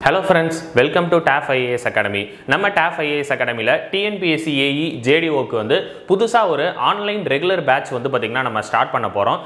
Hello friends, welcome to TAF IAS Academy. நம்ம TAF IAS Academyல TNPSC AE JDO க்கு வந்து புதுசா ஒரு ஆன்லைன் ரெகுலர் பேட்ச் வந்து பாத்தீங்கன்னா நம்ம ஸ்டார்ட் பண்ண போறோம்.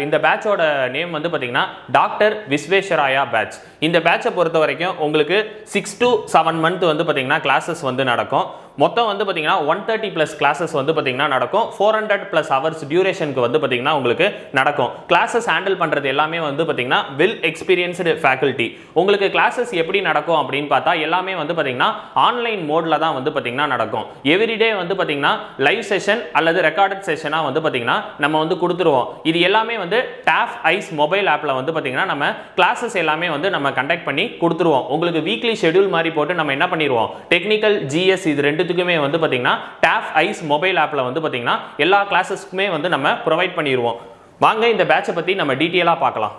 இந்த பேட்சோட நேம் வந்து பாத்தீங்கன்னா டாக்டர் விஸ்வேஸ்வராயா பேட்ச். இந்த பேட்சை பொறுத்த வரைக்கும் உங்களுக்கு 6 to 7 month வந்து பாத்தீங்கன்னா கிளாसेस வந்து நடக்கும். மொத்தம் வந்து பாத்தீங்கன்னா 130 plus classes வந்து பாத்தீங்கன்னா நடக்கும். 400 plus hours டியூரேஷனுக்கு வந்து பாத்தீங்கன்னா உங்களுக்கு நடக்கும். கிளாसेस ஹேண்டில் பண்றது எல்லாமே வந்து பாத்தீங்கன்னா வெல் எக்ஸ்பீரியன்ஸ்டு ஃபேக்கல்டி. உங்களுக்கு கிளாसेस எப்படி நடக்கும் அப்படின்னு பார்த்தா எல்லாமே வந்து பாத்தீங்கன்னா ஆன்லைன் மோட்ல தான் வந்து பாத்தீங்கன்னா நடக்கும். எவ்ரிடே வந்து பாத்தீங்கன்னா லைவ் செஷன் அல்லது ரெக்கார்டட் செஷனா வந்து பாத்தீங்கன்னா நம்ம வந்து கொடுத்துருவோம். இது எல்லாமே வந்து TAF ICE மொபைல் ஆப்ல வந்து பாத்தீங்கன்னா நம்ம கிளாसेस எல்லாமே வந்து நம்ம கண்டக்ட் பண்ணி கொடுத்துருவோம். உங்களுக்கு வீக்லி ஷெட்யூல் மாதிரி போட்டு நம்ம என்ன பண்ணிடுவோம், டெக்னிக்கல் GS இது ரெண்டுத்துக்குமே வந்து பாத்தீங்கன்னா TAF ICE மொபைல் ஆப்ல வந்து பாத்தீங்கன்னா எல்லா கிளாसेसக்குமே வந்து நம்ம ப்ரொவைட் பண்ணிடுவோம். வாங்க இந்த பேட்சை பத்தி நம்ம டீடைலா பார்க்கலாம்.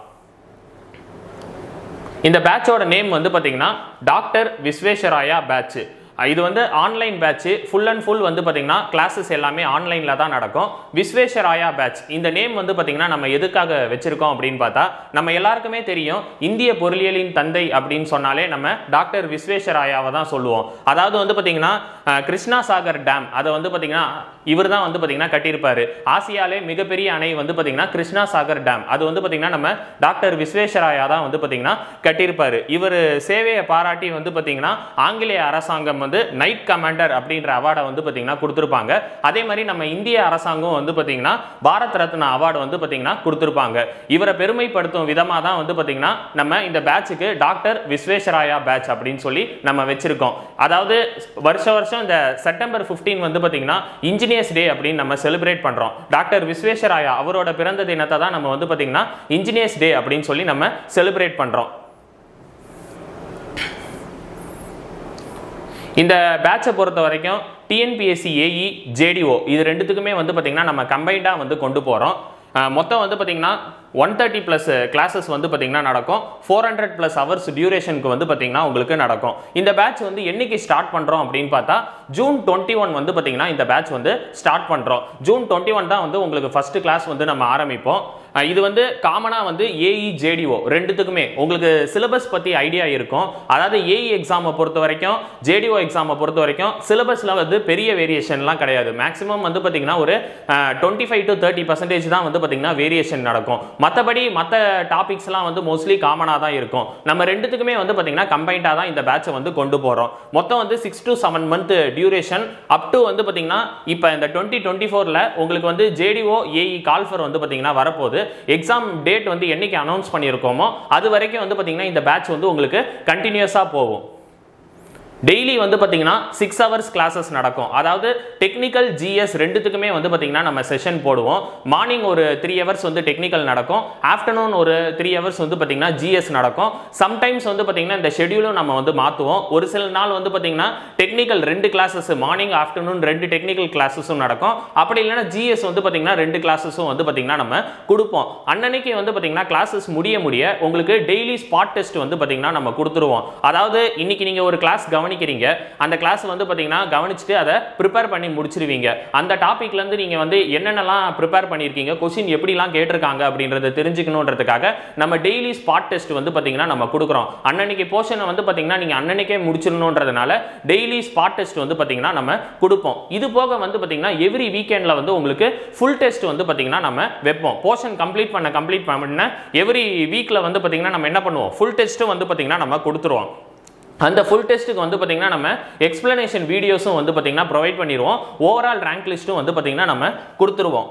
இந்த பேட்சோட நேம் வந்து பாத்தீங்கன்னா டாக்டர் விஸ்வேஸ்வராயா பேட்ச். இது வந்து online batch, full and full வந்து பாத்தீங்கன்னா கிளாसेस எல்லாமே ஆன்லைன்ல தான் நடக்கும். விஸ்வேஸ்வராயா பேட்ச் இந்த நேம் வந்து பாத்தீங்கன்னா நம்ம எதுக்காக வச்சிருக்கோம் அப்படின்னு பார்த்தா நம்ம எல்லாருக்குமே தெரியும், இந்திய பொருளியலின் தந்தை அப்படின்னு சொன்னாலே நம்ம டாக்டர் விஸ்வேஸ்வராயாவை தான் சொல்லுவோம். அதாவது வந்து பாத்தீங்கன்னா கிருஷ்ணா சாகர் டேம் அதை வந்து பாத்தீங்கன்னா இவர் தான் வந்து பாத்தீங்கன்னா கட்டியிருப்பாரு. ஆசியாலே மிகப்பெரிய அணை வந்து பாத்தீங்கன்னா கிருஷ்ணா சாகர் டேம் அது வந்து பாத்தீங்கன்னா நம்ம டாக்டர் விஸ்வேஸ்வராயா தான் வந்து பாத்தீங்கன்னா கட்டியிருப்பாரு. இவர் சேவையை பாராட்டி வந்து பாத்தீங்கன்னா ஆங்கிலேய அரசாங்கம் வந்து நைட் கமாண்டர் அப்படின்ற அவார்டை வந்து பாத்தீங்கன்னா கொடுத்திருப்பாங்க. அதே மாதிரி நம்ம இந்திய அரசாங்கம் வந்து பாத்தீங்கன்னா பாரத் ரத்னா அவார்டு வந்து பாத்தீங்கன்னா கொடுத்திருப்பாங்க. இவரை பெருமைப்படுத்தும் விதமா தான் வந்து பாத்தீங்கன்னா நம்ம இந்த பேட்சுக்கு டாக்டர் விஸ்வேஸ்வராயா பேட்ச் அப்படின்னு சொல்லி நம்ம வச்சிருக்கோம். அதாவது வருஷம் இந்த செப்டம்பர் 15 வந்து பாத்தீங்கன்னா இன்ஜினியர்ஸ் டே அப்படின்னு நம்ம செலிப்ரேட் பண்றோம். டாக்டர் விஸ்வேஸ்வராயா அவரோட பிறந்த தினத்தை தான் நம்ம வந்து பாத்தீங்கன்னா இன்ஜினியர்ஸ் டே அப்படின்னு சொல்லி நம்ம செலிப்ரேட் பண்றோம். இந்த பேட்சை பொறுத்த வரைக்கும் TNPSC AE JDO இது ரெண்டுத்துக்குமே வந்து பாத்தீங்கன்னா நம்ம கம்பைண்டா வந்து கொண்டு போறோம். மொத்தம் வந்து பாத்தீங்கன்னா 130 plus classes வந்து பாத்தீங்கன்னா நடக்கும். 400 plus hours டியூரேஷனுக்கு வந்து பாத்தீங்கன்னா உங்களுக்கு நடக்கும். இந்த பேட்ச் வந்து என்னைக்கு ஸ்டார்ட் பண்றோம் அப்படின்னு பார்த்தா ஜூன் 21 வந்து பாத்தீங்கன்னா இந்த பேட்ச் வந்து ஸ்டார்ட் பண்றோம். ஜூன் 21 தான் வந்து உங்களுக்கு ஃபர்ஸ்ட் கிளாஸ் வந்து நம்ம ஆரம்பிப்போம். இது வந்து காமனா வந்து AE JDO ரெண்டுத்துக்குமே உங்களுக்கு சிலபஸ் பத்தி ஐடியா இருக்கும். அதாவது AE எக்ஸாமை பொறுத்த வரைக்கும் JDO எக்ஸாமை பொறுத்த வரைக்கும் சிலபஸ்ல வந்து பெரிய வேரியேஷன்லாம் கிடையாது. மேக்ஸிமம் வந்து பாத்தீங்கன்னா ஒரு 25 to 30% தான் வந்து பாத்தீங்கன்னா வேரியேஷன் நடக்கும். மற்றபடி மற்ற டாபிக்ஸ்லாம் வந்து மோஸ்ட்லி காமனாக தான் இருக்கும். நம்ம ரெண்டுத்துக்குமே வந்து பார்த்தீங்கன்னா கம்பைண்டாக தான் இந்த பேட்சை வந்து கொண்டு போகிறோம். மொத்தம் வந்து 6 to 7 month duration up to வந்து பார்த்தீங்கன்னா இப்போ இந்த 2024ல் உங்களுக்கு வந்து JDO AE கால்ஃபர் வந்து பார்த்தீங்கன்னா வரப்போகுது. எக்ஸாம் டேட் வந்து என்னைக்கு அனௌன்ஸ் பண்ணியிருக்கோமோ அது வரைக்கும் வந்து பார்த்தீங்கன்னா இந்த பேட்ச் வந்து உங்களுக்கு கண்டினியூஸாக போகும். டெய்லி வந்து பாத்தீங்கன்னா 6 hours கிளாसेस நடக்கும். அதாவது டெக்னிக்கல் GS ரெண்டுத்துக்குமே வந்து பாத்தீங்கன்னா நம்ம செஷன் போடுவோம். மார்னிங் ஒரு 3 hours வந்து டெக்னிக்கல் நடக்கும். ஆஃப்டர்நூன் ஒரு 3 hours வந்து பாத்தீங்கன்னா GS நடக்கும். சம்டைம்ஸ் வந்து பாத்தீங்கன்னா இந்த ஷெட்யூலும் நம்ம வந்து மாத்துவோம். ஒரு சில நாள் வந்து பாத்தீங்கன்னா technical 2 classes morning afternoon 2 technical கிளாसेसும் நடக்கும். அப்படி இல்லைன்னா GS வந்து பாத்தீங்கன்னா 2 classes-உம் வந்து பாத்தீங்கன்னா நம்ம கொடுப்போம். அன்னைக்கு வந்து பாத்தீங்கன்னா கிளாसेस முடிய உங்களுக்கு டெய்லி ஸ்பாட் டெஸ்ட் வந்து பாத்தீங்கன்னா நம்ம கொடுத்துருவோம். அதாவது இன்னைக்கு நீங்க ஒரு கிளாஸ் கவனிக்கிறீங்க, அந்த கிளாஸ் வந்து பாத்தீங்கன்னா கவனிச்சுட்டு அதை ப்ரிப்பேர் பண்ணி முடிச்சிருவீங்க. அந்த டாபிக்ல இருந்து நீங்க வந்து என்னென்னலாம் ப்ரிப்பேர் பண்ணிருக்கீங்க, क्वेश्चन எப்படிலாம் கேட்டிருக்காங்க அப்படின்றத தெரிஞ்சுக்கணும்ன்றதுக்காக நம்ம டெய்லி ஸ்பாட் டெஸ்ட் வந்து பாத்தீங்கன்னா நம்ம கொடுக்குறோம். அன்னைக்கு போர்ஷனை வந்து பாத்தீங்கன்னா நீங்க அன்னைக்கே முடிச்சிடணும்ன்றதுனால டெய்லி ஸ்பாட் டெஸ்ட் வந்து பாத்தீங்கன்னா நம்ம கொடுப்போம். இது போக வந்து பாத்தீங்கன்னா எவ்ரி வீக்கெண்ட்ல வந்து உங்களுக்கு ஃபுல் டெஸ்ட் வந்து பாத்தீங்கன்னா நம்ம வைப்போம். போர்ஷன் கம்ப்ளீட் பண்ண எவ்ரி வீக்ல வந்து பாத்தீங்கன்னா நம்ம என்ன பண்ணுவோம், ஃபுல் டெஸ்ட் வந்து பாத்தீங்கன்னா நம்ம கொடுத்துருவோம். அந்த ஃபுல் டெஸ்ட்டுக்கு வந்து பாத்தீங்கன்னா நம்ம எக்ஸ்பிளனேஷன் வீடியோஸும் வந்து பாத்தீங்கன்னா ப்ரொவைட் பண்ணிடுவோம். ஓவரால் ரேங்க் லிஸ்ட்டும் வந்து பாத்தீங்கன்னா நம்ம கொடுத்துருவோம்.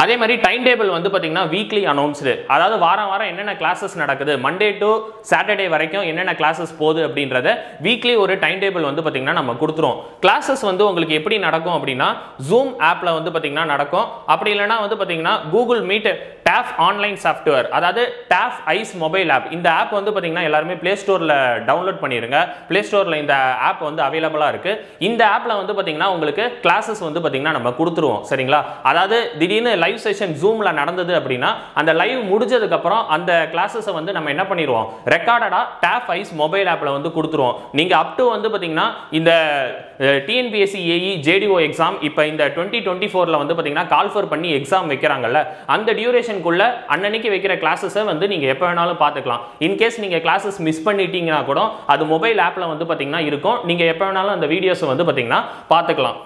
அதே மாதிரி டைம் டேபிள் வந்து பாத்தீங்கன்னா வீக்லி அனௌன்ஸ்டு. அதாவது வாரம் என்னென்ன கிளாसेस நடக்குது, மண்டே டு சாட்டர்டே வரைக்கும் என்னென்ன கிளாसेस போகுது அப்படின்றத வீக்லி ஒரு டைம் டேபிள் வந்து பாத்தீங்கன்னா நம்ம கொடுத்துருவோம். கிளாसेस வந்து உங்களுக்கு எப்படி நடக்கும் அப்படின்னா ஜூம் ஆப்ல வந்து பாத்தீங்கன்னா நடக்கும். அப்படி இல்லைன்னா வந்து பாத்தீங்கன்னா Google meet TAF online software, அதாவது TAF ICE மொபைல் ஆப். இந்த ஆப் வந்து பாத்தீங்கன்னா எல்லாருமே பிளே ஸ்டோர்ல டவுன்லோட் பண்ணிருங்க. பிளே ஸ்டோர்ல இந்த ஆப் வந்து அவைலபிளா இருக்கு. இந்த ஆப்ல வந்து பாத்தீங்கன்னா உங்களுக்கு கிளாसेस வந்து பாத்தீங்கன்னா நம்ம கொடுத்துருவோம். சரிங்களா? அதாவது திடீர்னு லைவ் செஷன் ஜூம்ல நடந்தது அப்படின்னா அந்த லைவ் முடிஞ்சதுக்கு அப்புறம் அந்த கிளாसेस வந்து நம்ம என்ன பண்ணிடுவோம், ரெக்கார்டடா TAF ICE மொபைல் ஆப்ல வந்து கொடுத்துருவோம். நீங்க அப் டு வந்து பாத்தீங்கன்னா இந்த டிஎன்பிஎஸ்சி ஏஇ ஜேடிஓ எக்ஸாம் இப்போ இந்த 2024ல வந்து பார்த்தீங்கன்னா கால்ஃபர் பண்ணி எக்ஸாம் வைக்கிறாங்கல்ல, அந்த டியூரேஷனுக்குள்ள அன்னன்னைக்கு வைக்கிற கிளாஸஸை வந்து நீங்கள் எப்போ வேணாலும் பார்த்துக்கலாம். இன்கேஸ் நீங்கள் கிளாஸஸ் மிஸ் பண்ணிட்டீங்கன்னா கூட அது மொபைல் ஆப்பில் வந்து பார்த்தீங்கன்னா இருக்கும். நீங்கள் எப்போ வேணாலும் அந்த வீடியோஸை வந்து பார்த்தீங்கன்னா பார்த்துக்கலாம்.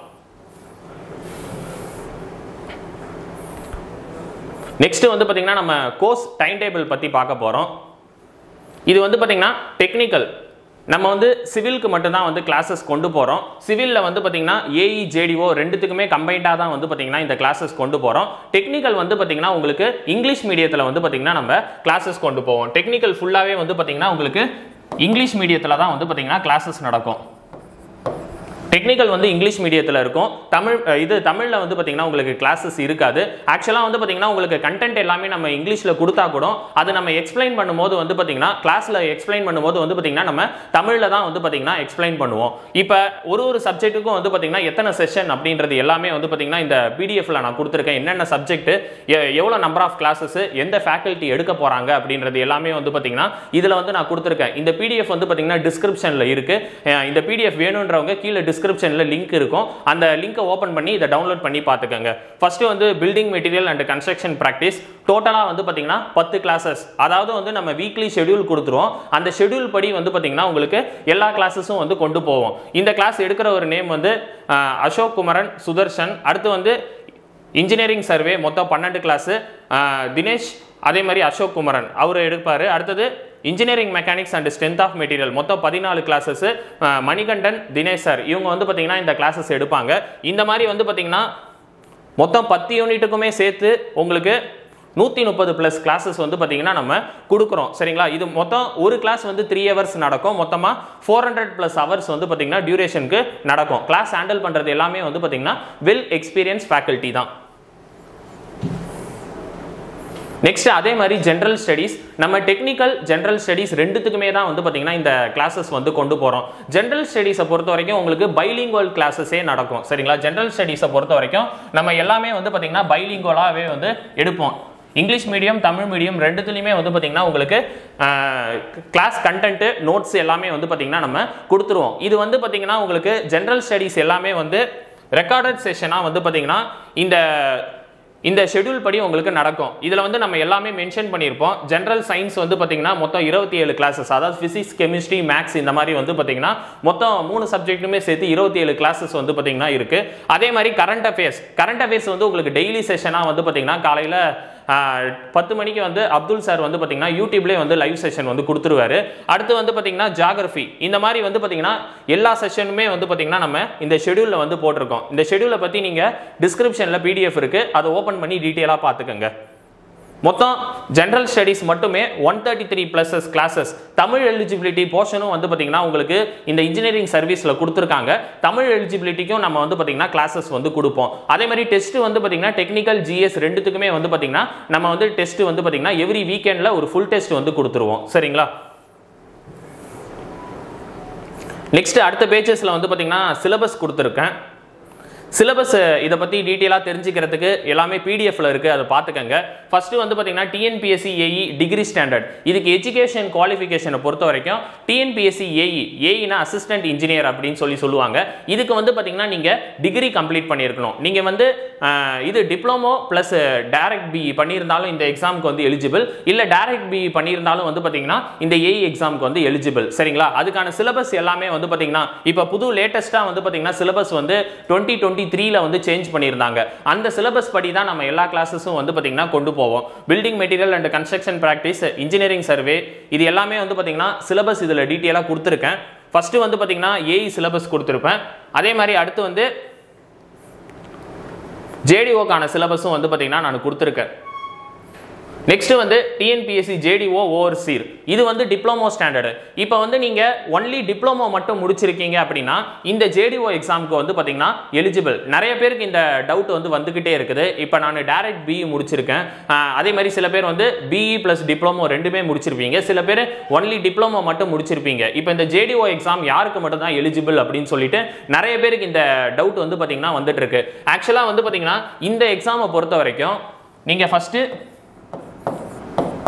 நெக்ஸ்ட் வந்து பார்த்தீங்கன்னா நம்ம கோர்ஸ் டைம் டேபிள் பற்றி பார்க்க போகிறோம். இது வந்து பார்த்தீங்கன்னா டெக்னிக்கல், நம்ம வந்து சிவிலுக்கு மட்டும்தான் வந்து கிளாஸஸ் கொண்டு போகிறோம். சிவிலில் வந்து பார்த்தீங்கன்னா ஏஇ ஜேடிஓ ரெண்டுத்துக்குமே கம்பைண்டாக தான் வந்து பார்த்தீங்கன்னா இந்த கிளாஸஸ் கொண்டு போகிறோம். டெக்னிக்கல் வந்து பார்த்தீங்கன்னா உங்களுக்கு இங்கிலீஷ் மீடியத்தில் வந்து பார்த்தீங்கன்னா நம்ம கிளாஸஸ் கொண்டு போவோம். டெக்னிக்கல் ஃபுல்லாகவே வந்து பார்த்தீங்கன்னா உங்களுக்கு இங்கிலீஷ் மீடியத்தில் தான் வந்து பார்த்தீங்கன்னா கிளாஸஸ் நடக்கும். டெக்னிக்கல் வந்து இங்கிலீஷ் மீடியத்தில் இருக்கும். தமிழில் வந்து பார்த்தீங்கன்னா உங்களுக்கு கிளாஸஸ் இருக்காது. ஆக்சுவலாக வந்து பார்த்தீங்கன்னா உங்களுக்கு கண்டென்ட் எல்லாமே நம்ம இங்கிலீஷில் கொடுத்தா கூட அது நம்ம எக்ஸ்பிளைன் பண்ணும்போது வந்து பார்த்தீங்கன்னா கிளாஸில் எக்ஸ்பிளைன் பண்ணும்போது வந்து பார்த்தீங்கன்னா நம்ம தமிழில் தான் வந்து பார்த்தீங்கன்னா எக்ஸ்பிளைன் பண்ணுவோம். இப்போ ஒரு சப்ஜெக்ட்டுக்கும் வந்து பார்த்தீங்கன்னா எத்தனை செஷன் அப்படின்றது எல்லாமே வந்து பார்த்தீங்கன்னா இந்த பிடிஎஃப்ல நான் கொடுத்துருக்கேன். என்னென்ன சப்ஜெக்ட், எவ்வளோ நம்பர் ஆஃப் கிளாஸஸ், எந்த ஃபேக்கல்ட்டி எடுக்க போகிறாங்க அப்படின்றது எல்லாமே வந்து பார்த்தீங்கன்னா இதில் வந்து நான் கொடுத்துருக்கேன். இந்த பிடிஎஃப் வந்து பார்த்தீங்கன்னா டிஸ்கிரிப்ஷனில் இருக்குது. இந்த பிடிஎஃப் வேணுன்றவங்க கீழே டிஸ்கிரிப்ஷனில் லிங்க் இருக்கும். அந்த லிங்கை ஓப்பன் பண்ணி இதை டவுன்லோட் பண்ணி பார்த்துக்கோங்க. ஃபர்ஸ்ட் வந்து building material and construction practice டோட்டலாக வந்து பார்த்தீங்கன்னா 10 கிளாஸஸ். அதாவது வந்து நம்ம வீக்லி ஷெட்யூல் கொடுத்துருவோம். அந்த ஷெட்யூல் படி வந்து பார்த்தீங்கன்னா உங்களுக்கு எல்லா கிளாஸஸும் வந்து கொண்டு போவோம். இந்த கிளாஸ் எடுக்கிற ஒரு நேம் வந்து அசோக் குமரன் சுதர்ஷன். அடுத்து வந்து இன்ஜினியரிங் சர்வே மொத்தம் 12 கிளாஸு தினேஷ், அதே மாதிரி அசோக் குமரன் அவர் எடுப்பார். அடுத்தது engineering mechanics and strength of material மொத்தம் 14 கிளாஸஸ் மணிகண்டன் தினேஷ் சார் இவங்க வந்து பார்த்தீங்கன்னா இந்த கிளாஸஸ் எடுப்பாங்க. இந்த மாதிரி வந்து பார்த்தீங்கன்னா மொத்தம் 10 யூனிட்டுக்குமே சேர்த்து உங்களுக்கு 130+ கிளாஸஸ் வந்து பார்த்தீங்கன்னா நம்ம கொடுக்குறோம். சரிங்களா? இது மொத்தம் ஒரு கிளாஸ் வந்து 3 ஹவர்ஸ் நடக்கும். மொத்தமாக 400+ ஹவர்ஸ் வந்து பார்த்தீங்கன்னா டியூரேஷனுக்கு நடக்கும். கிளாஸ் ஹேண்டில் பண்ணுறது எல்லாமே வந்து பார்த்தீங்கன்னா வெல் எக்ஸ்பீரியன்ஸ் ஃபேக்கல்ட்டி தான். நெக்ஸ்ட் அதே மாதிரி ஜென்ரல் ஸ்டடீஸ், நம்ம டெக்னிக்கல் ஜென்ரல் ஸ்டடீஸ் ரெண்டுத்துக்குமே தான் வந்து பார்த்தீங்கன்னா இந்த கிளாஸஸ் வந்து கொண்டு போகிறோம். ஜென்ரல் ஸ்டடீஸை பொறுத்த வரைக்கும் உங்களுக்கு பைலிங்குவல் கிளாஸஸே நடக்கும். சரிங்களா? ஜென்ரல் ஸ்டடீஸை பொறுத்த வரைக்கும் நம்ம எல்லாமே வந்து பார்த்தீங்கன்னா பைலிங்குவலாகவே வந்து எடுப்போம். இங்கிலீஷ் மீடியம் தமிழ் மீடியம் ரெண்டுத்துலையுமே வந்து பார்த்தீங்கன்னா உங்களுக்கு கிளாஸ் கண்டென்ட் நோட்ஸ் எல்லாமே வந்து பார்த்தீங்கன்னா நம்ம கொடுத்துருவோம். இது வந்து பார்த்தீங்கன்னா உங்களுக்கு ஜென்ரல் ஸ்டடீஸ் எல்லாமே வந்து ரெக்கார்டட் செஷனாக வந்து பார்த்தீங்கன்னா இந்த ஷெட்யூல் படி உங்களுக்கு நடக்கும். இதில் வந்து நம்ம எல்லாமே மென்ஷன் பண்ணியிருப்போம். ஜென்ரல் சயின்ஸ் வந்து பார்த்தீங்கன்னா மொத்தம் 27 கிளாஸஸ், அதாவது ஃபிசிக்ஸ் கெமிஸ்ட்ரி மேக்ஸ் இந்த மாதிரி வந்து பார்த்தீங்கன்னா மொத்தம் 3 சப்ஜெக்ட்டுமே சேர்த்து 27 கிளாஸஸ் வந்து பார்த்தீங்கன்னா இருக்குது. அதே மாதிரி கரண்ட் அஃபேர்ஸ் வந்து உங்களுக்கு டெய்லி செஷனாக வந்து பார்த்தீங்கன்னா காலையில் 10 மணிக்கு வந்து அப்துல் சார் வந்து பார்த்தீங்கன்னா யூடியூப்லேயே வந்து லைவ் செஷன் வந்து கொடுத்துருவாரு. அடுத்து வந்து பார்த்தீங்கன்னா ஜியாகிரஃபி இந்த மாதிரி வந்து பார்த்தீங்கன்னா எல்லா செஷனுமே வந்து பார்த்தீங்கன்னா நம்ம இந்த ஷெட்யூலில் வந்து போட்டிருக்கோம். இந்த ஷெட்யூலை பற்றி நீங்கள் டிஸ்கிரிப்ஷனில் பிடிஎஃப் இருக்குது, அதை ஓப்பன் பண்ணி டீட்டெயிலாக பார்த்துக்கோங்க. மொத்தம் ஜென்ரல் ஸ்டடீஸ் மட்டுமே 133+ கிளாஸஸ். தமிழ் எலிஜிபிலிட்டி போர்ஷனும் வந்து பார்த்தீங்கன்னா உங்களுக்கு இந்த இன்ஜினியரிங் சர்வீஸில் கொடுத்துருக்காங்க. தமிழ் எலிஜிபிலிட்டிக்கும் நம்ம வந்து பார்த்தீங்கன்னா கிளாஸஸ் வந்து கொடுப்போம். அதே மாதிரி டெஸ்ட் வந்து பார்த்தீங்கன்னா டெக்னிக்கல் ஜிஎஸ் ரெண்டுத்துக்குமே வந்து பார்த்தீங்கன்னா நம்ம வந்து டெஸ்ட் வந்து பார்த்தீங்கன்னா எவ்ரி வீக்கெண்டில் ஒரு ஃபுல் டெஸ்ட் வந்து கொடுத்துருவோம். சரிங்களா? நெக்ஸ்ட் அடுத்த பேஜஸில் வந்து பார்த்தீங்கன்னா சிலபஸ் கொடுத்துருக்கேன். சிலபஸ் இதை பற்றி டீட்டெயிலாக தெரிஞ்சுக்கிறதுக்கு எல்லாமே பிடிஎஃப்ல இருக்குது, அதை பார்த்துக்கங்க. ஃபர்ஸ்ட் வந்து பார்த்தீங்கன்னா டிஎன்பிஎஸ்சி ஏஇ டிகிரி ஸ்டாண்டர்ட், இதுக்கு எஜுகேஷன் குவாலிஃபிகேஷனை பொறுத்த வரைக்கும் டிஎன்பிஎஸ்சி ஏஇனா அசிஸ்டன்ட் இன்ஜினியர் அப்படின்னு சொல்லுவாங்க. இதுக்கு வந்து பார்த்தீங்கன்னா நீங்கள் டிகிரி கம்ப்ளீட் பண்ணியிருக்கணும். நீங்கள் வந்து இது டிப்ளமோ ப்ளஸ் டைரக்ட் பிஇ பண்ணியிருந்தாலும் இந்த எக்ஸாமுக்கு வந்து எலிஜிபிள், இல்லை டைரக்ட் பிஇ பண்ணியிருந்தாலும் வந்து பார்த்தீங்கன்னா இந்த ஏஇ எக்ஸாமுக்கு வந்து எலிஜிபிள். சரிங்களா? அதுக்கான சிலபஸ் எல்லாமே வந்து பார்த்தீங்கன்னா இப்போ புது லேட்டஸ்ட்டாக வந்து பார்த்தீங்கன்னா சிலபஸ் வந்து 2023ல வந்து சேஞ்ச் பண்ணியிருந்தாங்க. அந்த சிலபஸ் படி தான் நம்ம எல்லா கிளாஸஸும் வந்து பார்த்தீங்கன்னா கொண்டு போவோம். Building material and construction practice, engineering survey, இது எல்லாமே வந்து பார்த்தீங்கன்னா சிலபஸ் இதில் டீட்டெயிலாக கொடுத்துருக்கேன். ஃபர்ஸ்ட் வந்து பார்த்தீங்கன்னா ஏஇ சிலபஸ் கொடுத்துருப்பேன். அதே மாதிரி அடுத்து வந்து ஜேடிஓக்கான சிலபஸும் வந்து பார்த்தீங்கன்னா நான் கொடுத்துருக்கேன். நெக்ஸ்ட் வந்து டிஎன்பிஎஸ்சி ஜேடிஓ ஓவர்சீர், இது வந்து டிப்ளமோ ஸ்டாண்டர்டு. இப்போ வந்து நீங்கள் ஒன்லி டிப்ளமோ மட்டும் முடிச்சிருக்கீங்க அப்படின்னா இந்த ஜேடிஓ எக்ஸாமுக்கு வந்து பார்த்தீங்கன்னா எலிஜிபிள். நிறைய பேருக்கு இந்த டவுட் வந்து வந்துகிட்டே இருக்குது. இப்போ நான் டைரக்ட் பிஇ முடிச்சிருக்கேன், அதே மாதிரி சில பேர் வந்து பிஇ ப்ளஸ் டிப்ளமோ ரெண்டுமே முடிச்சிருப்பீங்க, சில பேர் ஒன்லி டிப்ளமோ மட்டும் முடிச்சிருப்பீங்க. இப்போ இந்த ஜேடிஓ எக்ஸாம் யாருக்கு மட்டும் தான் எலிஜிபிள் அப்படின்னு சொல்லிட்டு நிறைய பேருக்கு இந்த டவுட் வந்து பார்த்தீங்கன்னா வந்துட்டு இருக்கு. ஆக்சுவலாக வந்து பார்த்தீங்கன்னா இந்த எக்ஸாமை பொறுத்த வரைக்கும் நீங்கள் ஃபர்ஸ்ட்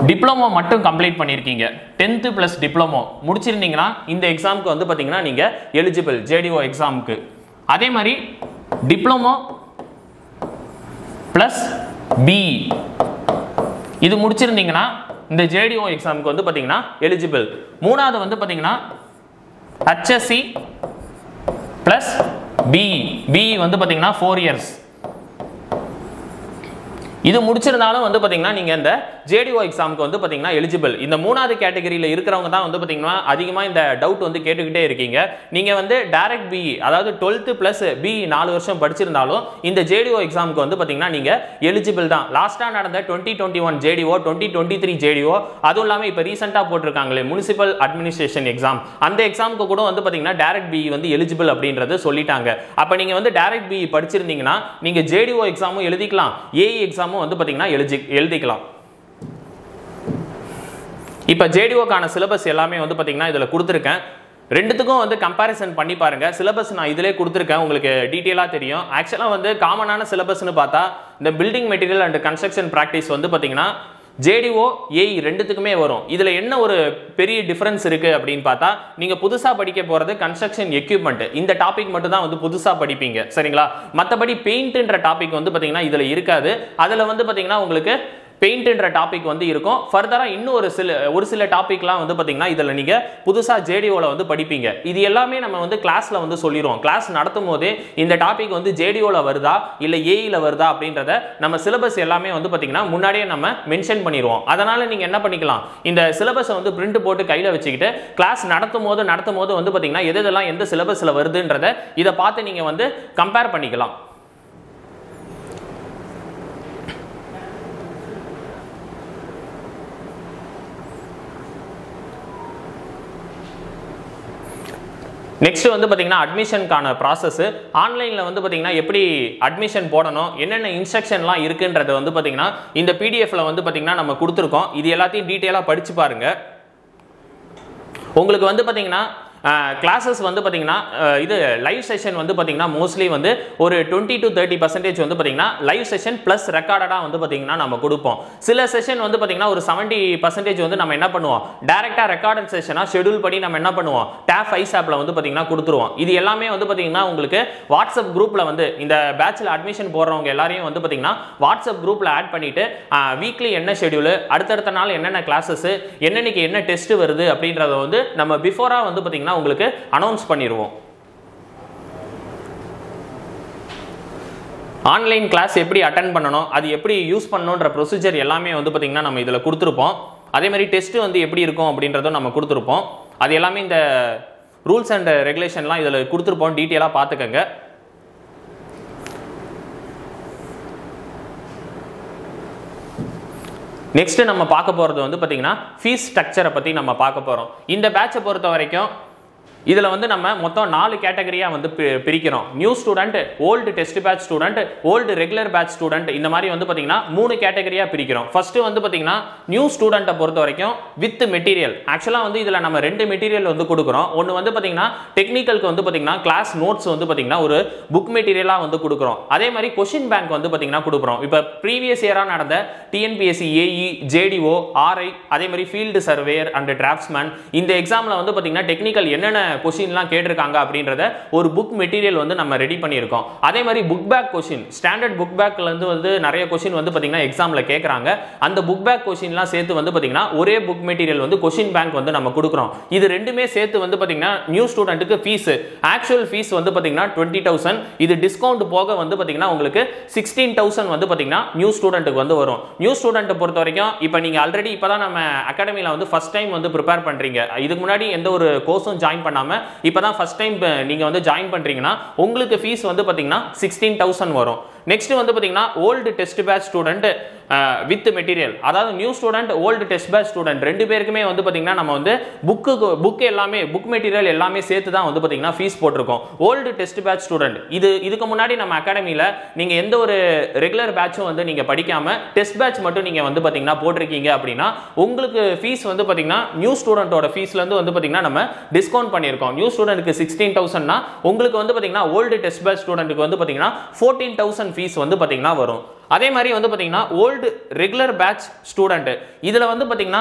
டிப்ளமோ மட்டும் கம்ப்ளீட் பண்ணியிருக்கீங்க, 10th + டிப்ளமோ முடிச்சிருந்தீங்கன்னா இந்த எக்ஸாமுக்கு வந்து பார்த்தீங்கன்னா நீங்கள் எலிஜிபிள் ஜேடிஓ எக்ஸாமுக்கு. அதே மாதிரி டிப்ளமோ ப்ளஸ் பிஇ இது முடிச்சிருந்தீங்கன்னா இந்த JDO எக்ஸாமுக்கு வந்து பார்த்தீங்கன்னா எலிஜிபிள். மூணாவது வந்து பார்த்தீங்கன்னா HSC ப்ளஸ் பிஇ வந்து பார்த்தீங்கன்னா 4 இயர்ஸ். இது முடிச்சிருந்தாலும் வந்து பார்த்தீங்கன்னா நீங்கள் இந்த JDO எக்ஸாமுக்கு வந்து பார்த்தீங்கன்னா எலிஜிபிள். இந்த மூணாவது கேட்டகரியில் இருக்கிறவங்க தான் வந்து பார்த்தீங்கன்னா அதிகமாக இந்த டவுட் வந்து கேட்டுக்கிட்டே இருக்கீங்க. நீங்கள் வந்து டைரக்ட் பிஇ அதாவது 12th ப்ளஸ் பிஇ 4 வருஷம் படிச்சிருந்தாலும் இந்த JDO எக்ஸாமுக்கு வந்து பார்த்தீங்கன்னா நீங்கள் எலிஜிபிள் தான். லாஸ்ட்டாக நடந்த 2021 JDO 2023 JDO அதுவும் இல்லாமல் இப்போ ரீசெண்டாக போட்டிருக்காங்களே முனிசிபல் அட்மினிஸ்ட்ரேஷன் எக்ஸாம் அந்த எக்ஸாமுக்கு கூட வந்து பார்த்தீங்கன்னா டைரக்ட் பிஇ வந்து எலிஜிபிள் அப்படின்றது சொல்லிட்டாங்க. அப்போ நீங்கள் வந்து டைரக்ட் பிஇ படிச்சிருந்தீங்கன்னா நீங்கள் JDO எக்ஸாமும் எழுதிக்கலாம், ஏஇ எக்ஸாமும் வந்து பார்த்தீங்கன்னா எழுதிக்கலாம். இப்போ JDOக்கான சிலபஸ் எல்லாமே வந்து பார்த்தீங்கன்னா இதில் கொடுத்துருக்கேன். ரெண்டுத்துக்கும் வந்து கம்பேரிசன் பண்ணி பாருங்க. சிலபஸ் நான் இதிலே கொடுத்துருக்கேன், உங்களுக்கு டீட்டெயிலாக தெரியும். ஆக்சுவலாக வந்து காமனான சிலபஸ்னு பார்த்தா இந்த building material and construction practice வந்து பார்த்தீங்கன்னா JDO ஏஇ ரெண்டுத்துக்குமே வரும். இதில் என்ன ஒரு பெரிய டிஃபரன்ஸ் இருக்குது அப்படின்னு பார்த்தா நீங்கள் புதுசாக படிக்க போகிறது கன்ஸ்ட்ரக்ஷன் எக்யூப்மெண்ட் இந்த டாபிக் மட்டும் தான் வந்து புதுசாக படிப்பீங்க சரிங்களா. மற்றபடி பெயிண்ட்ன்ற டாபிக் வந்து பார்த்தீங்கன்னா இதில் இருக்காது. அதில் வந்து பார்த்தீங்கன்னா உங்களுக்கு பெயிண்ட்ன்ற டாபிக் வந்து இருக்கும். ஃபர்தராக இன்னும் ஒரு சில டாபிக்லாம் வந்து பார்த்தீங்கன்னா இதில் நீங்கள் புதுசாக JDOவில் வந்து படிப்பீங்க. இது எல்லாமே நம்ம வந்து கிளாஸில் வந்து சொல்லிடுவோம். கிளாஸ் நடத்தும் போதே இந்த டாபிக் வந்து JDOவில் வருதா இல்லை ஏஇயில் வருதா அப்படின்றத நம்ம சிலபஸ் எல்லாமே வந்து பார்த்தீங்கன்னா முன்னாடியே நம்ம மென்ஷன் பண்ணிடுவோம். அதனால் நீங்கள் என்ன பண்ணிக்கலாம், இந்த சிலபஸை வந்து பிரிண்ட் போட்டு கையில் வச்சுக்கிட்டு கிளாஸ் நடத்தும் போது வந்து பார்த்தீங்கன்னா எதெல்லாம் எந்த சிலபஸில் வருதுன்றதை இதை பார்த்து நீங்கள் வந்து கம்பேர் பண்ணிக்கலாம். நெக்ஸ்ட் வந்து பார்த்தீங்கன்னா அட்மிஷனுக்கான ப்ராசஸ். ஆன்லைனில் வந்து பார்த்தீங்கன்னா எப்படி அட்மிஷன் போடணும், என்னென்ன இன்ஸ்ட்ரக்ஷன்லாம் இருக்குன்றதை வந்து பார்த்தீங்கன்னா இந்த பிடிஎஃப்ல வந்து பார்த்தீங்கன்னா நம்ம கொடுத்துருக்கோம். இது எல்லாத்தையும் டீட்டெயிலாக படித்து பாருங்க. உங்களுக்கு வந்து பார்த்தீங்கன்னா கிளாஸஸ் வந்து பார்த்தீங்கன்னா இது லைவ் செஷன் வந்து பார்த்தீங்கன்னா மோஸ்ட்லி வந்து ஒரு 20 to 30% வந்து பார்த்தீங்கன்னா லைவ் செஷன் ப்ளஸ் ரெக்கார்டடாக வந்து பார்த்தீங்கன்னா நம்ம கொடுப்போம். சில செஷன் வந்து பார்த்தீங்கன்னா ஒரு 70% வந்து நம்ம என்ன பண்ணுவோம், டேரெக்டாக ரெக்கார்டட் செஷனாக ஷெடியூல் பண்ணி நம்ம என்ன பண்ணுவோம் டேப் ஐஸ் ஆப்பில் வந்து பார்த்தீங்கன்னா கொடுத்துருவோம். இது எல்லாமே வந்து பார்த்தீங்கன்னா உங்களுக்கு வாட்ஸ்அப் குரூப்பில் வந்து இந்த பேட்சில் அட்மிஷன் போடுறவங்க எல்லாரையும் வந்து பார்த்தீங்கன்னா வாட்ஸ்அப் குரூப்பில் ஆட் பண்ணிவிட்டு வீக்லி என்ன ஷெடியூலு, அடுத்தடுத்த நாள் என்னென்ன கிளாஸஸ், என்னென்னைக்கு என்ன டெஸ்ட் வருது அப்படின்றத வந்து நம்ம பிஃபோராக வந்து பார்த்தீங்கன்னா உங்களுக்கு அனௌன்ஸ் பண்ணிடுவோம். ஆன்லைன் கிளாஸ் எப்படி அட்டெண்ட் பண்ணணும், அது எப்படி யூஸ் பண்ணணுன்ற ப்ரொசீஜர் எல்லாமே வந்து பார்த்தீங்கன்னா நம்ம இதில் கொடுத்துருப்போம். அதே மாதிரி டெஸ்ட் வந்து எப்படி இருக்கும் அப்படின்றதும் நம்ம கொடுத்துருப்போம். அது எல்லாமே இந்த ரூல்ஸ் அண்ட் ரெகுலேஷன்லாம் இதில் கொடுத்துருப்போம், டீட்டெயிலாக பார்த்துக்கங்க. நெக்ஸ்ட் நம்ம பார்க்க போகிறது வந்து பார்த்தீங்கன்னா ஃபீஸ் ஸ்ட்ரக்சரை பற்றி நம்ம பார்க்க போகிறோம். இந்த பேட்சை பொறுத்த வரைக்கும் இதில் வந்து நம்ம மொத்தம் 4 கேட்டகரியாக வந்து பிரிக்கிறோம். New student, old test batch student, old regular batch student, இந்த மாதிரி வந்து பார்த்தீங்கன்னா 3 கேட்டகரியாக பிரிக்கிறோம். ஃபர்ஸ்ட் வந்து பார்த்தீங்கன்னா நியூ ஸ்டூடெண்ட்டை பொறுத்த வரைக்கும் வித் மெட்டீரியல். ஆக்சுவலாக வந்து இதில் நம்ம 2 மெட்டீரியல் வந்து கொடுக்குறோம். ஒன்று வந்து பார்த்தீங்கன்னா டெக்னிக்கலுக்கு வந்து பார்த்தீங்கன்னா கிளாஸ் நோட்ஸ் வந்து பார்த்தீங்கன்னா ஒரு புக் மெட்டீரியலாக வந்து கொடுக்குறோம். அதே மாதிரி கொஷின் பேங்க் வந்து பார்த்தீங்கன்னா கொடுக்குறோம். இப்போ ப்ரீவியஸ் இயராக நடந்த TNPSC ஏஇ, JDO, RI, அதே மாதிரி ஃபீல்டு சர்வேயர் அண்ட் டிராஃப்ட்ஸ்மேன் இந்த எக்ஸாமில் வந்து பார்த்தீங்கன்னா டெக்னிக்கல் என்னென்ன கொஸ்டின்லாம் கேட்டிருக்காங்க அப்படின்றத ஒரு புக் மெட்டீரியல் வந்து நம்ம ரெடி பண்ணியிருக்கோம். அதே மாதிரி book back question, standard book பேக்ல இருந்து வந்து நிறைய கொஸ்டின் வந்து பார்த்தீங்கன்னா எக்ஸாமில் கேட்குறாங்க. அந்த புக் பேக் கொஸ்டின்லாம் சேர்த்து வந்து பார்த்தீங்கன்னா ஒரே புக் மெட்டீரியல் வந்து கொஸ்டின் பேங்க் வந்து நம்ம கொடுக்குறோம். இது ரெண்டுமே சேர்த்து வந்து பார்த்தீங்கன்னா நியூ ஸ்டூடெண்ட்டுக்கு ஃபீஸ், ஆக்சுவல் ஃபீஸ் வந்து பார்த்தீங்கன்னா 20,000. இது டிஸ்கவுண்ட் போக வந்து பார்த்தீங்கன்னா உங்களுக்கு 16,000 வந்து பார்த்தீங்கன்னா நியூ ஸ்டூடெண்ட்டுக்கு வந்து வரும். நியூ ஸ்டூடெண்ட்டை பொறுத்த வரைக்கும் இப்போ நீங்கள் ஆல்ரெடி இப்போ தான் நம்ம அகாடமியில் வந்து ஃபர்ஸ்ட் டைம் வந்து ப்ரிப்பேர் பண்ணுறீங்க, இதுக்கு முன்னாடி எந்த ஒரு கோர்ஸும் ஜாயின் பண்ணாமல் இப்பதான் ஃபர்ஸ்ட் டைம் நீங்க வந்து ஜாயின் பண்றீங்கன்னா உங்களுக்கு ஃபீஸ் வந்து பாத்தீங்கன்னா 16,000 வரும். நெக்ஸ்ட் வந்து பாத்தீங்கன்னா old test batch student with material, அதாவது new student, old test batch student ரெண்டு பேருக்குமே வந்து பாத்தீங்கன்னா நம்ம வந்து புக் எல்லாமே புக் மெட்டீரியல் எல்லாமே சேர்த்து தான் வந்து பாத்தீங்கன்னா ஃபீஸ் போட்டிருக்கோம். ஓல்டு டெஸ்ட் பேட்ச் ஸ்டூடெண்ட் இதுக்கு முன்னாடி நம்ம அகாடமியில் நீங்க எந்த ஒரு ரெகுலர் பேட்சும் வந்து நீங்க படிக்காம டெஸ்ட் பேட்ச் மட்டும் நீங்க வந்து பாத்தீங்கன்னா போட்டிருக்கீங்க அப்படின்னா உங்களுக்கு ஃபீஸ் வந்து பாத்தீங்கன்னா நியூ ஸ்டூடெண்டோட ஃபீஸ்ல இருந்து வந்து பாத்தீங்கன்னா நம்ம டிஸ்கவுண்ட் பண்ணியிருக்கோம். நியூ ஸ்டூடெண்ட்க்கு 16,000னா உங்களுக்கு வந்து பாத்தீங்கன்னா ஓல்டு டெஸ்ட் பேட்ச் ஸ்டூடெண்ட்க்கு வந்து பாத்தீங்கன்னா 14,000 ஃபீஸ் வந்து பாத்தீங்கன்னா வரும். அதே மாதிரி வந்து பாத்தீங்கன்னா ஓல்டு ரெகுலர் பேட்ச் ஸ்டூடெண்ட் இதுல வந்து பாத்தீங்கன்னா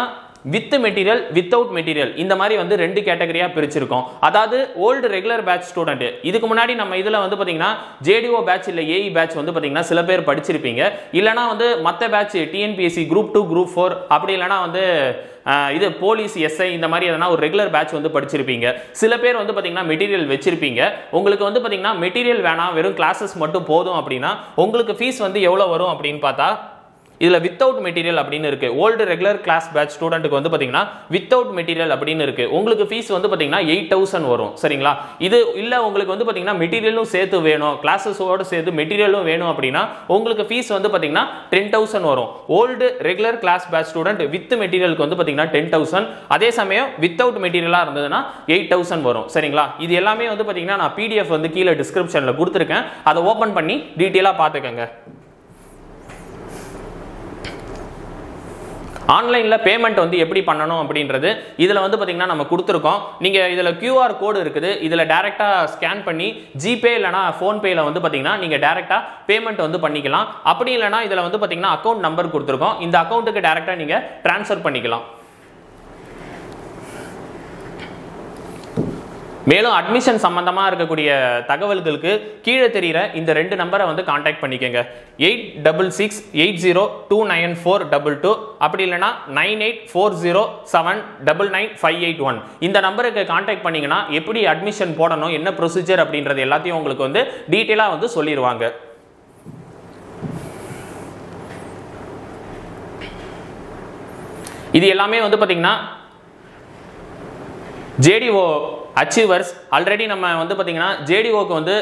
வித் மெட்டீரியல் வித்தவுட் மெட்டீரியல் இந்த மாதிரி வந்து ரெண்டு கேட்டகரியா பிரிச்சிருக்கோம். அதாவது ஓல்டு ரெகுலர் பேட்ச் ஸ்டூடெண்ட், இதுக்கு முன்னாடி நம்ம இதுல வந்து பாத்தீங்கன்னா ஜேடிஓ பேட்ச் இல்ல ஏஇ பேட்ச் வந்து பாத்தீங்கன்னா சில பேர் படிச்சிருப்பீங்க, இல்லனா வந்து மத்த பேட்ச் டிஎன்பிஎஸ்சி குரூப் 2 குரூப் 4 அப்படி இல்லனா வந்து இது போலீஸ் எஸ்ஐ இந்த மாதிரி எதனா ஒரு ரெகுலர் பேட்ச் வந்து படிச்சிருப்பீங்க. சில பேர் வந்து பாத்தீங்கன்னா மெட்டீரியல் வச்சிருப்பீங்க. உங்களுக்கு வந்து பாத்தீங்கன்னா மெட்டீரியல் வேணாம் வெறும் கிளாஸஸ் மட்டும் போதும் அப்படின்னா உங்களுக்கு ஃபீஸ் வந்து எவ்வளவு வரும் அப்படின்னு பார்த்தா இதுல வித்தவுட் மெட்டீரியல் அப்படின்னு இருக்கு. ஓல்டு ரெகுலர் கிளாஸ் பேட்ச் ஸ்டூடெண்ட்க்கு வந்து பாத்தீங்கன்னா வித்தவுட் மெட்டீரியல் அப்படின்னு இருக்கு. உங்களுக்கு ஃபீஸ் வந்து பாத்தீங்கன்னா 8000 வரும். சரிங்களா? இது இல்ல உங்களுக்கு வந்து பாத்தீங்கன்னா மெட்டீரியலும் சேர்த்து வேணும், கிளாஸஸோட சேர்த்து மெட்டீரியலும் வேணும் அப்படின்னா உங்களுக்கு ஃபீஸ் வந்து பாத்தீங்கன்னா 10000 வரும். Old regular class batch student with மெட்டீரியலுக்கு வந்து பாத்தீங்கன்னா 10000, அதே சமயம் வித்தவுட் மெட்டீரியலா இருந்ததுன்னா 8000 வரும். சரிங்களா? இது எல்லாமே வந்து பாத்தீங்கன்னா நான் PDF வந்து கீழே டிஸ்கிரிப்ஷன்ல கொடுத்துருக்கேன், அதை ஓபன் பண்ணி டீட்டெயிலா பாத்துக்கங்க. ஆன்லைன்ல பேமெண்ட் வந்து எப்படி பண்ணணும் அப்படின்றது இதுல வந்து பாத்தீங்கன்னா நம்ம கொடுத்துருக்கோம். நீங்க இதுல QR கோடு இருக்குது, இதுல டைரக்டா ஸ்கேன் பண்ணி ஜிபே இல்லனா போன்பேல வந்து பாத்தீங்கன்னா நீங்க டைரக்டா பேமெண்ட் வந்து பண்ணிக்கலாம். அப்படி இல்லனா இதுல வந்து பாத்தீங்கன்னா அக்கவுண்ட் நம்பர் கொடுத்துருக்கோம், இந்த அக்கவுண்ட்டுக்கு டைரக்டா நீங்க டிரான்ஸ்ஃபர் பண்ணிக்கலாம். மேலும் அட்மிஷன் சம்பந்தமா இருக்கக்கூடிய தகவல்களுக்கு கீழே தெரிகிற இந்த ரெண்டு நம்பரை வந்து கான்டாக்ட் பண்ணிக்கங்க. 8668029422 அப்படி இல்லைனா 9840799581 இந்த நம்பருக்கு கான்டாக்ட் பண்ணீங்கன்னா எப்படி அட்மிஷன் போடணும், என்ன ப்ரொசீஜர் அப்படின்றது எல்லாத்தையும் உங்களுக்கு வந்து டீட்டெயிலா வந்து சொல்லிடுவாங்க. இது எல்லாமே வந்து பாத்தீங்கன்னா JDO அச்சீவர்ஸ். ஆல்ரெடி நம்ம வந்து பாத்தீங்கன்னா JDOக்கு வந்து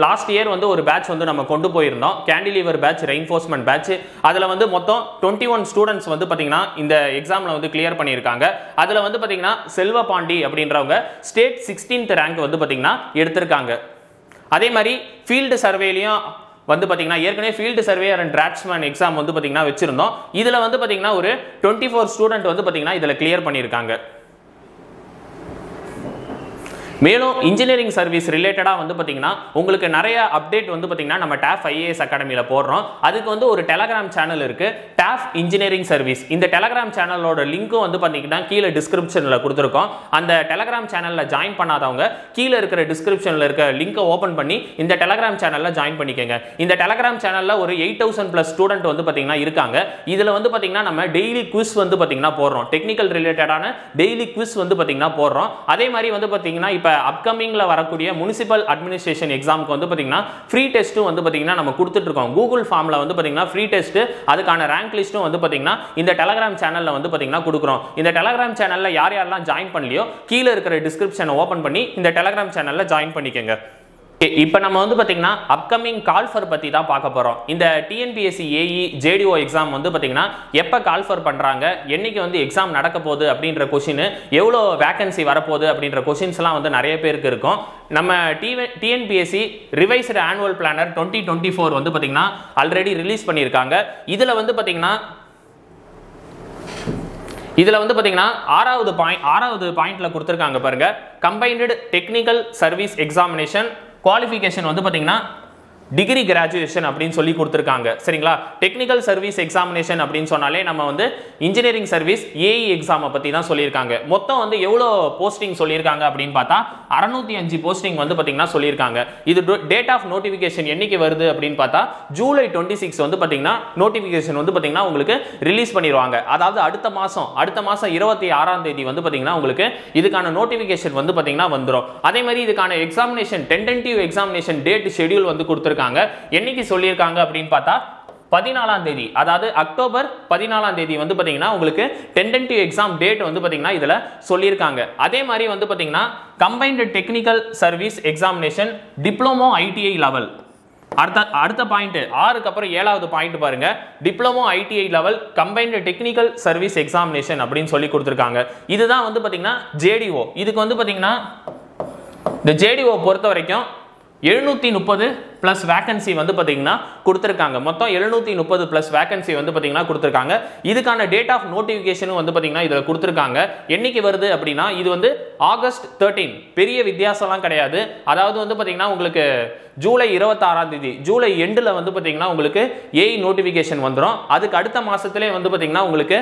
லாஸ்ட் இயர் வந்து ஒரு பேட்ச் வந்து நம்ம கொண்டு போயிருந்தோம், கேண்டிலீவர் பேட்ச், ரெயின்ஃபோர்ஸ்மெண்ட் பேட்ச். அதுல வந்து மொத்தம் 21 ஸ்டூடெண்ட்ஸ் வந்து பாத்தீங்கன்னா இந்த எக்ஸாம்ல வந்து கிளியர் பண்ணியிருக்காங்க. அதுல வந்து பாத்தீங்கன்னா செல்வ பாண்டி அப்படின்றவங்க ஸ்டேட் 16th ரேங்க் வந்து பாத்தீங்கன்னா எடுத்திருக்காங்க. அதே மாதிரி ஃபீல்டு சர்வேலையும் வந்து பாத்தீங்கன்னா ஏற்கனவே field surveyor and draughtsman exam வந்து பாத்தீங்கன்னா வச்சிருந்தோம். இதுல வந்து பாத்தீங்கன்னா ஒரு 24 ஸ்டூடெண்ட் வந்து பாத்தீங்கன்னா இதுல கிளியர் பண்ணியிருக்காங்க. மேலும் இன்ஜினியரிங் சர்வீஸ் ரிலேட்டடா வந்து பாத்தீங்கன்னா உங்களுக்கு நிறைய அப்டேட் வந்து பாத்தீங்கன்னா நம்ம TAF IAS அகாடமியில போடுறோம். அதுக்கு வந்து ஒரு டெலகிராம் சேனல் இருக்கு, TAF இன்ஜினியரிங் சர்வீஸ். இந்த டெலகிராம் சேனலோட லிங்க்கும் வந்து பாத்தீங்கன்னா கீழே டிஸ்கிரிப்ஷன்ல கொடுத்துருக்கோம். அந்த டெலகிராம் சேனல்ல ஜாயின் பண்ணாதவங்க கீழே இருக்கிற டிஸ்கிரிப்ஷன்ல இருக்க லிங்கை ஓபன் பண்ணி இந்த டெலகிராம் சேனல்ல ஜாயின் பண்ணிக்கங்க. இந்த டெலகிராம் சேனல்ல ஒரு 8000+ ஸ்டூடெண்ட் வந்து பாத்தீங்கன்னா இருக்காங்க. இதுல வந்து பாத்தீங்கன்னா நம்ம டெய்லி குவிஸ் வந்து பாத்தீங்கன்னா போடுறோம், டெக்னிக்கல் ரிலேட்டடான டெய்லி குவிஸ் வந்து பாத்தீங்கன்னா போடுறோம். அதே மாதிரி வந்து பாத்தீங்கன்னா இப்ப அப்கமிங்ல வரக்கூடிய முனிசிபல் அட்மினிஸ்ட்ரேஷன் எக்ஸாம்க்கு வந்து பாத்தீங்கன்னா ஃப்ரீ டெஸ்ட்டும் வந்து பாத்தீங்கன்னா நம்ம கொடுத்துட்டு இருக்கோம். கூகுள் ஃபார்ம்ல வந்து பாத்தீங்கன்னா ஃப்ரீ டெஸ்ட், அதுக்கான ரேங்க் லிஸ்ட்டும் வந்து பாத்தீங்கன்னா இந்த டெலகிராம் சேனல்ல வந்து பாத்தீங்கன்னா கொடுக்குறோம். இந்த டெலகிராம் சேனல்ல யார் யாரெல்லாம் ஜாயின் பண்ணலையோ கீழே இருக்கிற டிஸ்கிரிப்ஷனை ஓபன் பண்ணி இந்த டெலகிராம் சேனல்ல ஜாயின் பண்ணிக்கங்க. இப்போ நம்ம வந்து பாத்தீங்கன்னா அப்கமிங் கால்ஃபர் பத்தி தான் பார்க்க போறோம். இந்த டிஎன்பிஎஸ்சி ஏஇ JDO எக்ஸாம் வந்து பாத்தீங்கன்னா எப்ப கால்ஃபர் பண்றாங்க, என்னைக்கு வந்து எக்ஸாம் நடக்க போகுது அப்படின்ற கொஸ்டின், எவ்வளோ வேகன்சி வரப்போகுது அப்படின்ற கொஸ்டின்ஸ் எல்லாம் வந்து நிறைய பேருக்கு இருக்கும். நம்ம டிஎன்பிஎஸ்சி ரிவைஸ்டு ஆனுவல் பிளானர் 2024 வந்து பாத்தீங்கன்னா ஆல்ரெடி ரிலீஸ் பண்ணியிருக்காங்க. இதுல வந்து பாத்தீங்கன்னா ஆறாவது பாயிண்ட்ல கொடுத்திருக்காங்க பாருங்க, combined technical service examination qualification வந்து பாத்தீங்கன்னா டிகிரி கிராஜுவேஷன் அப்படின்னு சொல்லி கொடுத்துருக்காங்க. சரிங்களா? டெக்னிக்கல் சர்வீஸ் எக்ஸாமினேஷன் அப்படின்னு சொன்னாலே நம்ம வந்து இன்ஜினியரிங் சர்வீஸ் ஏஇ எக்ஸாமை பத்தி தான் சொல்லியிருக்காங்க. மொத்தம் வந்து எவ்வளோ போஸ்டிங் சொல்லியிருக்காங்க அப்படின்னு பார்த்தா 605 போஸ்டிங் வந்து பாத்தீங்கன்னா சொல்லியிருக்காங்க. இது டேட் ஆஃப் நோட்டிபிகேஷன் என்னைக்கு வருது அப்படின்னு பார்த்தா ஜூலை 26 வந்து பாத்தீங்கன்னா நோட்டிபிகேஷன் வந்து பாத்தீங்கன்னா உங்களுக்கு ரிலீஸ் பண்ணிடுவாங்க. அதாவது அடுத்த மாசம் 26ஆம் தேதி வந்து பாத்தீங்கன்னா உங்களுக்கு இதுக்கான நோட்டிபிகேஷன் வந்து பாத்தீங்கன்னா வந்துடும். அதே மாதிரி இதுக்கான examination tentative examination date schedule வந்து கொடுத்துருக்காங்க. என்னைக்கு சொல்லியிருக்காங்க அப்படின்னு பார்த்தா 14ஆம் தேதி, அதாவது அக்டோபர் 14ஆம் தேதி வந்து பாத்தீங்கன்னா உங்களுக்கு டென்டேட்டிவ் எக்ஸாம் டேட் வந்து பாத்தீங்கன்னா இதுல சொல்லியிருக்காங்க. அதே மாதிரி வந்து பாத்தீங்கன்னா combined technical service examination diploma ITI level. அடுத்த பாயிண்ட் 6க்கு அப்புறம் 7வது பாயிண்ட் பாருங்க, diploma ITI level combined technical service examination அப்படின்னு சொல்லி கொடுத்துருக்காங்க. இதுதான் வந்து பாத்தீங்கன்னா JDO. இதுக்கு வந்து பாத்தீங்கன்னா இந்த JDO பொறுத்த வரைக்கும் 730 பிளஸ் வேகன்சி வந்து பாத்தீங்கன்னா கொடுத்திருக்காங்க. மொத்தம் 730 பிளஸ் வேகன்சி வந்து பாத்தீங்கன்னா கொடுத்திருக்காங்க. இதுக்கான டேட் ஆஃப் நோட்டிபிகேஷனும் வந்து பாத்தீங்கன்னா இதுல கொடுத்திருக்காங்க. என்னைக்கு வருது அப்படின்னா இது வந்து ஆகஸ்ட் 13, பெரிய வித்தியாசம்லாம் கிடையாது. அதாவது வந்து பாத்தீங்கன்னா உங்களுக்கு ஜூலை 26ஆம் தேதி, ஜூலை எண்டில் வந்து பாத்தீங்கன்னா உங்களுக்கு ஏஇ நோட்டிபிகேஷன் வந்துடும். அதுக்கு அடுத்த மாசத்திலே வந்து பாத்தீங்கன்னா உங்களுக்கு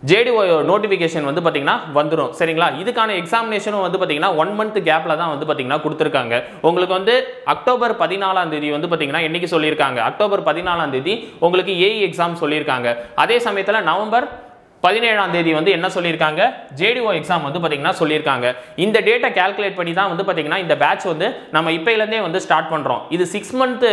JDO நோட்டிஃபிகேஷன் வந்து பார்த்தீங்கன்னா வந்துடும் சரிங்களா. இதுக்கான எக்ஸாமினேஷனும் வந்து பார்த்தீங்கன்னா 1 மந்த் கேப்ல தான் வந்து பார்த்தீங்கன்னா கொடுத்துருக்காங்க. உங்களுக்கு வந்து அக்டோபர் 14ஆம் தேதி வந்து பார்த்தீங்கன்னா என்னைக்கு சொல்லியிருக்காங்க, அக்டோபர் 14ஆம் தேதி உங்களுக்கு ஏஇ எக்ஸாம் சொல்லியிருக்காங்க. அதே சமயத்தில் நவம்பர் 17ஆம் தேதி வந்து என்ன சொல்லியிருக்காங்க, JDO எக்ஸாம் வந்து பார்த்தீங்கன்னா சொல்லியிருக்காங்க. இந்த டேட்டை கால்குலேட் பண்ணி தான் வந்து பார்த்தீங்கன்னா இந்த பேட்ச் வந்து நம்ம இப்போலேருந்தே வந்து ஸ்டார்ட் பண்ணுறோம். இது 6 மந்த்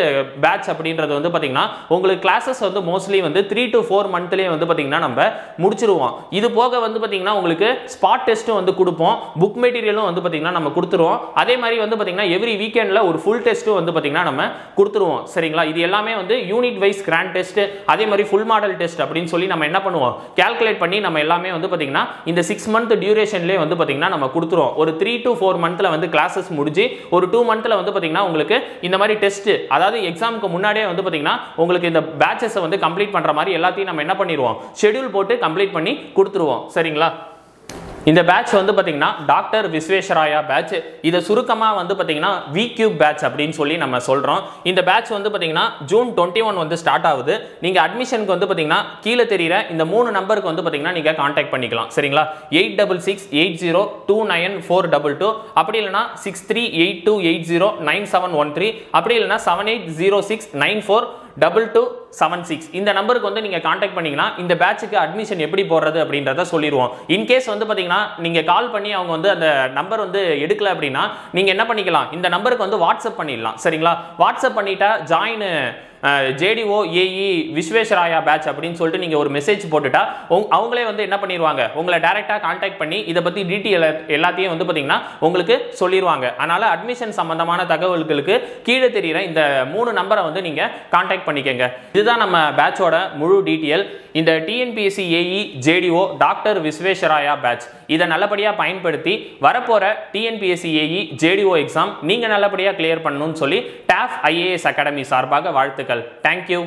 பேட்ச் அப்படின்றது வந்து பார்த்தீங்கன்னா உங்களுக்கு கிளாஸஸ் வந்து மோஸ்ட்லி வந்து 3 to 4 மந்த்லேயே வந்து பார்த்தீங்கன்னா நம்ம முடிச்சிருவோம். இது போக வந்து பார்த்தீங்கன்னா உங்களுக்கு ஸ்பாட் டெஸ்ட்டும் வந்து கொடுப்போம், புக் மெட்டீரியலும் வந்து பார்த்தீங்கன்னா நம்ம கொடுத்துருவோம். அதே மாதிரி வந்து பார்த்தீங்கன்னா எவ்ரி வீக்கெண்டில் ஒரு ஃபுல் டெஸ்ட்டும் வந்து பார்த்தீங்கன்னா நம்ம கொடுத்துருவோம் சரிங்களா. இது எல்லாமே வந்து யூனிட் வைஸ் கிராண்ட் டெஸ்ட், அதே மாதிரி ஃபுல் மாடல் டெஸ்ட் அப்படின்னு சொல்லி நம்ம என்ன பண்ணுவோம், கால்குலேட் பண்ணி நம்ம எல்லாமே வந்து பாத்தீங்கன்னா இந்த 6 மந்த் டியூரேஷன்லயே வந்து பாத்தீங்கன்னா நம்ம கொடுத்துருவோம். ஒரு 3 to 4 மந்த்ல வந்து கிளாसेस முடிஞ்சு ஒரு 2 மந்த்ல வந்து பாத்தீங்கன்னா உங்களுக்கு இந்த மாதிரி டெஸ்ட், அதாவது எக்ஸாமுக்கு முன்னாடியே வந்து பாத்தீங்கன்னா உங்களுக்கு இந்த பேட்சஸ் வந்து கம்ப்ளீட் பண்ற மாதிரி எல்லாத்தையும் நம்ம என்ன பண்ணிடுவோம், ஷெட்யூல் போட்டு கம்ப்ளீட் பண்ணி கொடுத்துருவோம் சரிங்களா. இந்த பேட்ச் வந்து பாத்தீங்கன்னா டாக்டர் விஸ்வேஸ்வராயா பேட்ச். இதை சுருக்கமா வந்து பாத்தீங்கன்னா VCube பேட்ச் அப்படின்னு சொல்லி நம்ம சொல்றோம். இந்த பேட்ச் வந்து பாத்தீங்கன்னா ஜூன் 21 வந்து ஸ்டார்ட் ஆகுது. நீங்க அட்மிஷனுக்கு வந்து பாத்தீங்கன்னா கீழே தெரியுற இந்த 3 நம்பருக்கு வந்து பாத்தீங்கன்னா நீங்க கான்டாக்ட் பண்ணிக்கலாம் சரிங்களா. 8668029422, அப்படி இல்லைனா 6382809713, அப்படி இல்லைனா 7806942276 இந்த நம்பருக்கு வந்து நீங்க கான்டாக்ட் பண்ணீங்கன்னா இந்த பேட்சுக்கு அட்மிஷன் எப்படி போடுறது அப்படின்றத சொல்லிடுவோம். இன்கேஸ் வந்து பாத்தீங்கன்னா நீங்க கால் பண்ணி அவங்க வந்து அந்த நம்பர் வந்து எடுக்கல அப்படின்னா நீங்க என்ன பண்ணிக்கலாம், இந்த நம்பருக்கு வந்து வாட்ஸ்அப் பண்ணிடலாம் சரிங்களா. வாட்ஸ்அப் பண்ணிட்டா join JDO AE Visvesvaraya batch அப்படின்னு சொல்லிட்டு நீங்க ஒரு மெசேஜ் போட்டுட்டா அவங்களே வந்து என்ன பண்ணிடுவாங்க, உங்களை டைரக்டா கான்டாக்ட் பண்ணி இதை பத்தி டீட்டெயில் எல்லாத்தையும் வந்து பாத்தீங்கன்னா உங்களுக்கு சொல்லிடுவாங்க. அதனால அட்மிஷன் சம்பந்தமான தகவல்களுக்கு கீழே தெரியுற இந்த 3 நம்பரை வந்து நீங்க கான்டாக்ட் பண்ணிக்கங்க. இதுதான் நம்ம பேட்சோட முழு டீட்டெயில். இந்த TNPSC AE JDO doctor Visvesvaraya batch இதை நல்லபடியா பயன்படுத்தி வரப்போற TNPSC ஏஇ JDO எக்ஸாம் நீங்க நல்லபடியா கிளியர் பண்ணணும்னு சொல்லி TAF IAS அகாடமி சார்பாக வாழ்த்துக்கள். தேங்க்யூ.